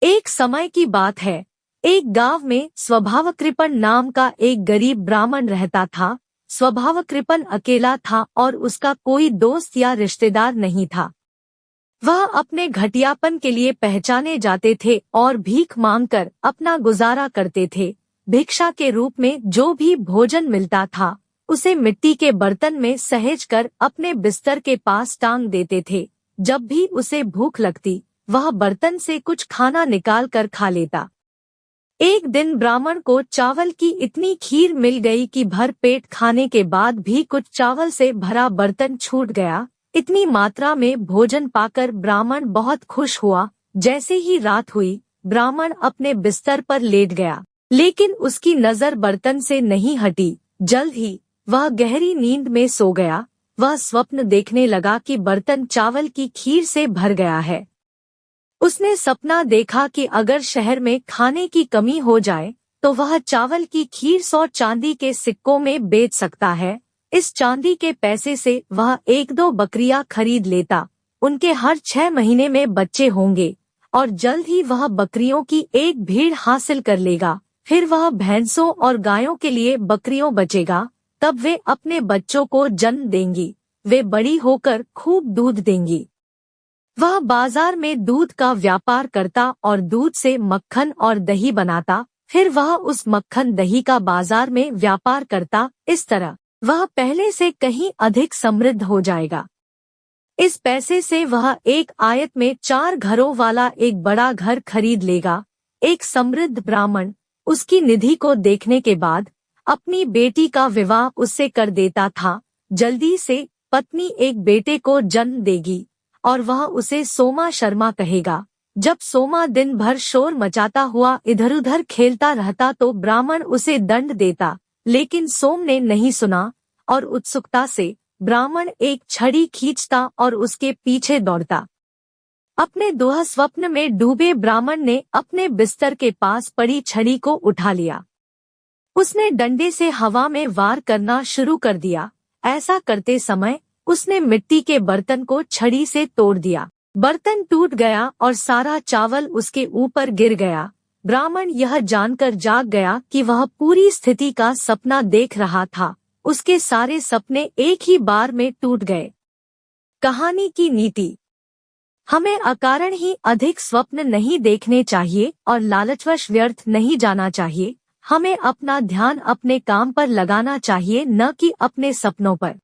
एक समय की बात है, एक गांव में स्वभावकृपण नाम का एक गरीब ब्राह्मण रहता था। स्वभावकृपण अकेला था और उसका कोई दोस्त या रिश्तेदार नहीं था। वह अपने घटियापन के लिए पहचाने जाते थे और भीख मांगकर अपना गुजारा करते थे। भिक्षा के रूप में जो भी भोजन मिलता था, उसे मिट्टी के बर्तन में सहेज कर अपने बिस्तर के पास टांग देते थे। जब भी उसे भूख लगती, वह बर्तन से कुछ खाना निकाल कर खा लेता। एक दिन ब्राह्मण को चावल की इतनी खीर मिल गई कि भर पेट खाने के बाद भी कुछ चावल से भरा बर्तन छूट गया। इतनी मात्रा में भोजन पाकर ब्राह्मण बहुत खुश हुआ। जैसे ही रात हुई, ब्राह्मण अपने बिस्तर पर लेट गया, लेकिन उसकी नजर बर्तन से नहीं हटी। जल्द ही वह गहरी नींद में सो गया। वह स्वप्न देखने लगा कि बर्तन चावल की खीर से भर गया है। उसने सपना देखा कि अगर शहर में खाने की कमी हो जाए तो वह चावल की खीर 100 चांदी के सिक्कों में बेच सकता है। इस चांदी के पैसे से वह 1-2 बकरियां खरीद लेता। उनके हर 6 महीने में बच्चे होंगे और जल्द ही वह बकरियों की एक भीड़ हासिल कर लेगा। फिर वह भैंसों और गायों के लिए बकरियों बचेगा। तब वे अपने बच्चों को जन्म देंगी। वे बड़ी होकर खूब दूध देंगी। वह बाजार में दूध का व्यापार करता और दूध से मक्खन और दही बनाता। फिर वह उस मक्खन दही का बाजार में व्यापार करता। इस तरह वह पहले से कहीं अधिक समृद्ध हो जाएगा। इस पैसे से वह एक आयत में 4 घरों वाला एक बड़ा घर खरीद लेगा। एक समृद्ध ब्राह्मण उसकी निधि को देखने के बाद अपनी बेटी का विवाह उससे कर देता था। जल्दी से पत्नी एक बेटे को जन्म देगी और वह उसे सोमा शर्मा कहेगा। जब सोमा दिन भर शोर मचाता हुआ इधर-उधर खेलता रहता तो ब्राह्मण उसे दंड देता, लेकिन सोम ने नहीं सुना और उत्सुकता से ब्राह्मण एक छड़ी खींचता और उसके पीछे दौड़ता। अपने दुहा स्वप्न में डूबे ब्राह्मण ने अपने बिस्तर के पास पड़ी छड़ी को उठा लिया। उसने डंडे से हवा में वार करना शुरू कर दिया। ऐसा करते समय उसने मिट्टी के बर्तन को छड़ी से तोड़ दिया। बर्तन टूट गया और सारा चावल उसके ऊपर गिर गया। ब्राह्मण यह जानकर जाग गया कि वह पूरी स्थिति का सपना देख रहा था। उसके सारे सपने एक ही बार में टूट गए। कहानी की नीति: हमें अकारण ही अधिक स्वप्न नहीं देखने चाहिए और लालचवश व्यर्थ नहीं जाना चाहिए। हमें अपना ध्यान अपने काम पर लगाना चाहिए, न कि अपने सपनों पर।